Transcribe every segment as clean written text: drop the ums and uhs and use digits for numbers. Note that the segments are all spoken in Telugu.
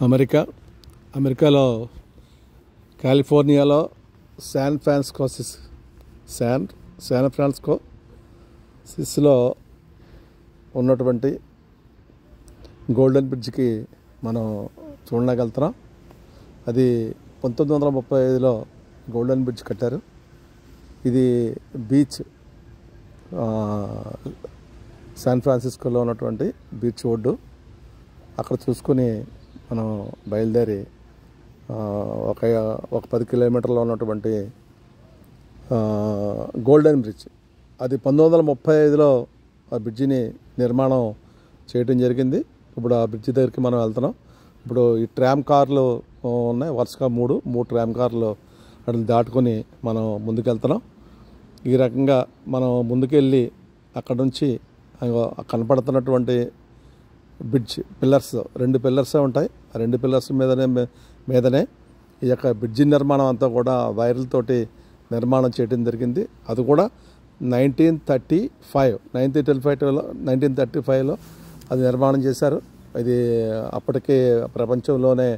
అమెరికాలో కాలిఫోర్నియాలో శాన్ ఫ్రాన్సిస్కో సిస్లో ఉన్నటువంటి గోల్డెన్ బ్రిడ్జ్కి మనం చూడగలుగుతున్నాం. అది 1935లో గోల్డెన్ బ్రిడ్జ్ కట్టారు. ఇది బీచ్, శాన్ ఫ్రాన్సిస్కోలో ఉన్నటువంటి బీచ్ ఒడ్డు. అక్కడ చూసుకుని మనం బయలుదేరి ఒక 10 కిలోమీటర్లో ఉన్నటువంటి గోల్డెన్ బ్రిడ్జ్, అది 1935లో ఆ బ్రిడ్జిని నిర్మాణం చేయడం జరిగింది. ఇప్పుడు ఆ బ్రిడ్జి దగ్గరికి మనం వెళ్తున్నాం. ఇప్పుడు ఈ ట్రామ్ కార్లు ఉన్నాయి, వరుసగా మూడు ట్రామ్ కార్లు అట్లా దాటుకొని మనం ముందుకెళ్తున్నాం. ఈ రకంగా మనం ముందుకెళ్ళి అక్కడ నుంచి కనపడుతున్నటువంటి బ్రిడ్జ్ పిల్లర్స్, 2 పిల్లర్సే ఉంటాయి. ఆ 2 పిల్లర్స్ మీదనే ఈ యొక్క బ్రిడ్జి నిర్మాణం అంతా కూడా వైర్లతోటి నిర్మాణం చేయడం జరిగింది. అది కూడా 1935లో అది నిర్మాణం చేశారు. ఇది అప్పటికే ప్రపంచంలోనే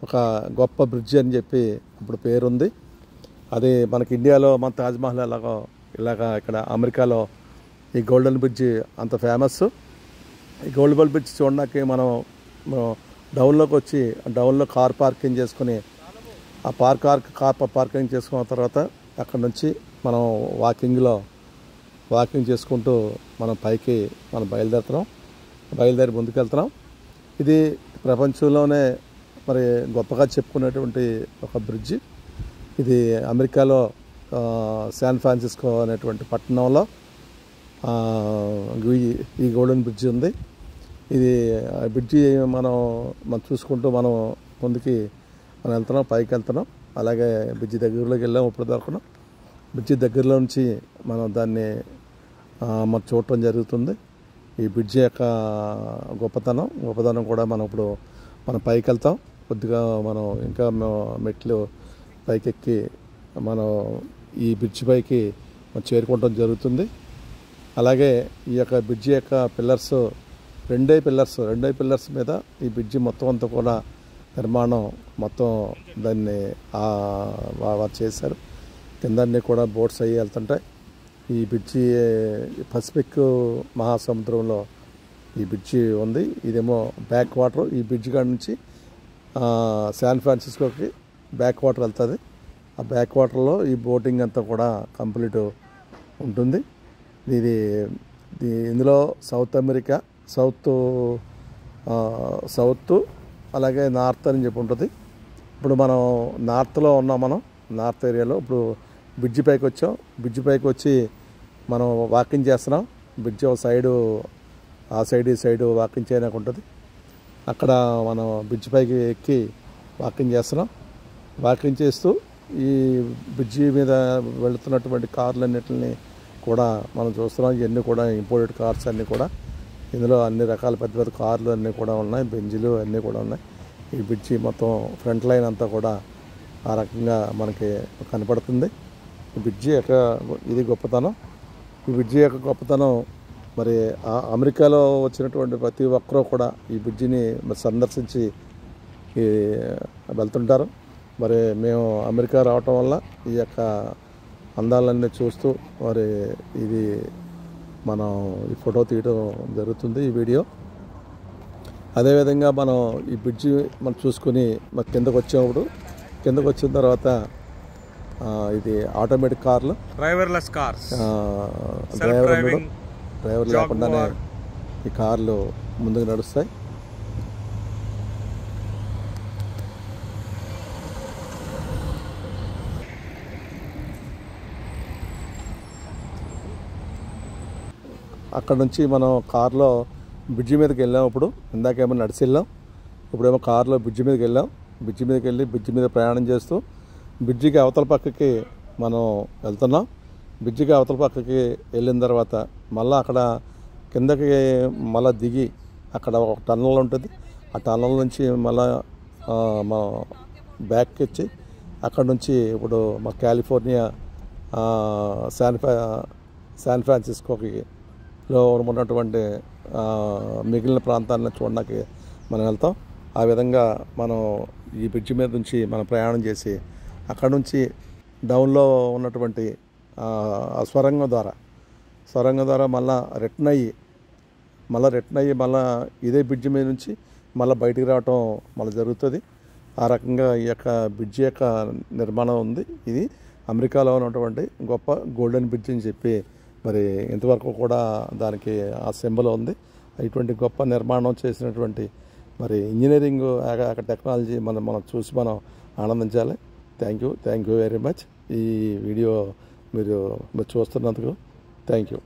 ఒక గొప్ప బ్రిడ్జ్ అని చెప్పి ఇప్పుడు పేరుంది. అది మనకి ఇండియాలో మన తాజ్మహల్ ఇలాగా ఇక్కడ అమెరికాలో ఈ గోల్డెన్ బ్రిడ్జ్ అంత ఫేమస్. ఈ గోల్డెన్ బ్రిడ్జ్ చూడడానికి మనం డౌన్లోకి వచ్చి డౌన్లో కార్ పార్కింగ్ చేసుకుని ఆ కార్ పార్కింగ్ చేసుకున్న తర్వాత అక్కడ నుంచి మనం వాకింగ్ చేసుకుంటూ మనం పైకి బయలుదేరి ముందుకెళ్తున్నాం. ఇది ప్రపంచంలోనే మరి గొప్పగా చెప్పుకునేటువంటి ఒక బ్రిడ్జి. ఇది అమెరికాలో శాన్ ఫ్రాన్సిస్కో అనేటువంటి పట్టణంలో ఈ గోల్డెన్ బ్రిడ్జి ఉంది. ఇది బ్రిడ్జి మనం చూసుకుంటూ మనం ముందుకి పైకి వెళ్తున్నాం. అలాగే బ్రిడ్జి దగ్గరలోకి వెళ్ళాము. ఇప్పుడు దొరకడం బ్రిడ్జి దగ్గరలో నుంచి మనం దాన్ని మనం చూడటం జరుగుతుంది. ఈ బ్రిడ్జి యొక్క గొప్పతనం కూడా ఇప్పుడు మనం పైకి వెళ్తాం. కొద్దిగా మనం ఇంకా మెట్లు పైకెక్కి మనం ఈ బ్రిడ్జి పైకి చేరుకోవటం జరుగుతుంది. అలాగే ఈ యొక్క బ్రిడ్జి యొక్క పిల్లర్స్, రెండే పిల్లర్స్ మీద ఈ బ్రిడ్జి మొత్తం అంతా కూడా నిర్మాణం దాన్ని చేశారు. కిందన్నీ కూడా బోట్స్ అయ్యి వెళ్తుంటాయి. ఈ బ్రిడ్జి పసిఫిక్ మహాసముద్రంలో ఈ బ్రిడ్జి ఉంది. ఇదేమో బ్యాక్ వాటర్. ఈ బ్రిడ్జి కాడ నుంచి శాన్ ఫ్రాన్సిస్కోకి బ్యాక్ వాటర్ వెళ్తుంది. ఆ బ్యాక్ వాటర్లో ఈ బోటింగ్ అంతా కూడా కంప్లీట్ ఉంటుంది. ఇందులో సౌత్ అమెరికా, సౌత్ అలాగే నార్త్ అని చెప్పి ఉంటుంది. ఇప్పుడు మనం నార్త్లో ఉన్నాం. నార్త్ ఏరియాలో ఇప్పుడు బ్రిడ్జి పైకి వచ్చాం. బ్రిడ్జి పైకి వచ్చి మనం వాకింగ్ చేస్తున్నాం. బ్రిడ్జి ఒక సైడు, ఆ సైడ్ ఈ సైడు వాకింగ్ చేయడానికి ఉంటుంది. అక్కడ మనం బ్రిడ్జి పైకి ఎక్కి వాకింగ్ చేస్తున్నాం. వాకింగ్ చేస్తూ ఈ బ్రిడ్జి మీద వెళుతున్నటువంటి కార్లన్నిటిని కూడా మనం చూస్తున్నాం. ఇవన్నీ కూడా ఇంపోర్టెడ్ కార్స్ అన్నీ కూడా, ఇందులో అన్ని రకాల పెద్ద కార్లు అన్నీ కూడా ఉన్నాయి. బెంజీలు అన్నీ కూడా ఉన్నాయి. ఈ బ్రిడ్జి మొత్తం ఫ్రంట్ లైన్ అంతా కూడా ఆ రకంగా మనకి కనపడుతుంది. ఈ బ్రిడ్జి యొక్క ఇది గొప్పతనం. ఈ బ్రిడ్జి యొక్క గొప్పతనం మరి అమెరికాలో వచ్చినటువంటి ప్రతి ఒక్కరూ కూడా ఈ బ్రిడ్జిని సందర్శించి వెళ్తుంటారు. మరి మేము అమెరికా రావటం వల్ల ఈ యొక్క అందాలన్నీ చూస్తూ మరి ఇది మనం ఈ ఫోటో తీయడం జరుగుతుంది, ఈ వీడియో. అదేవిధంగా మనం ఈ బ్రిడ్జి చూసుకుని కిందకు వచ్చిన తర్వాత ఇది ఆటోమేటిక్ కార్లు, డ్రైవర్లెస్ కార్స్, డ్రైవర్ లేకుండానే ఈ కార్లు ముందుకు నడుస్తాయి. అక్కడ నుంచి మనం కారులో బ్రిడ్జి మీదకి వెళ్ళాం. ఇప్పుడు ఇందాకేమో నడిచి వెళ్ళాం, ఇప్పుడేమో కారులో బ్రిడ్జి మీదకి వెళ్ళాం. బ్రిడ్జి మీదకి వెళ్ళి బ్రిడ్జి మీద ప్రయాణం చేస్తూ బ్రిడ్జికి అవతల పక్కకి మనం వెళ్తున్నాం. బ్రిడ్జికి అవతల పక్కకి వెళ్ళిన తర్వాత మళ్ళీ అక్కడ కిందకి దిగి అక్కడ ఒక టన్నల్ ఉంటుంది. ఆ టన్నల్ నుంచి మళ్ళీ మా బ్యాక్కి వచ్చి అక్కడ నుంచి ఇప్పుడు మా కాలిఫోర్నియా శాన్ ఫ్రాన్సిస్కోకి లో ఉన్నటువంటి మిగిలిన ప్రాంతాలను చూడడానికి మనం వెళ్తాం. ఆ విధంగా మనం ఈ బ్రిడ్జి మీద నుంచి మనం ప్రయాణం చేసి అక్కడ నుంచి డౌన్లో ఉన్నటువంటి ఆ సొరంగం ద్వారా మళ్ళీ రిటర్న్ అయ్యి మళ్ళీ ఇదే బ్రిడ్జి మీద నుంచి మళ్ళీ బయటికి రావటం మళ్ళీ జరుగుతుంది. ఆ రకంగా ఈ యొక్క బ్రిడ్జి యొక్క నిర్మాణం ఉంది. ఇది అమెరికాలో ఉన్నటువంటి గొప్ప గోల్డెన్ బ్రిడ్జ్ అని చెప్పి మరి ఇంతవరకు కూడా దానికి ఆ సింబల్ ఉంది. ఇటువంటి గొప్ప నిర్మాణం చేసినటువంటి మరి ఇంజనీరింగ్ టెక్నాలజీ మనం చూసి మనం ఆనందించాలి. Thank you very much. ఈ వీడియో మీరు చూస్తున్నందుకు థ్యాంక్ యూ.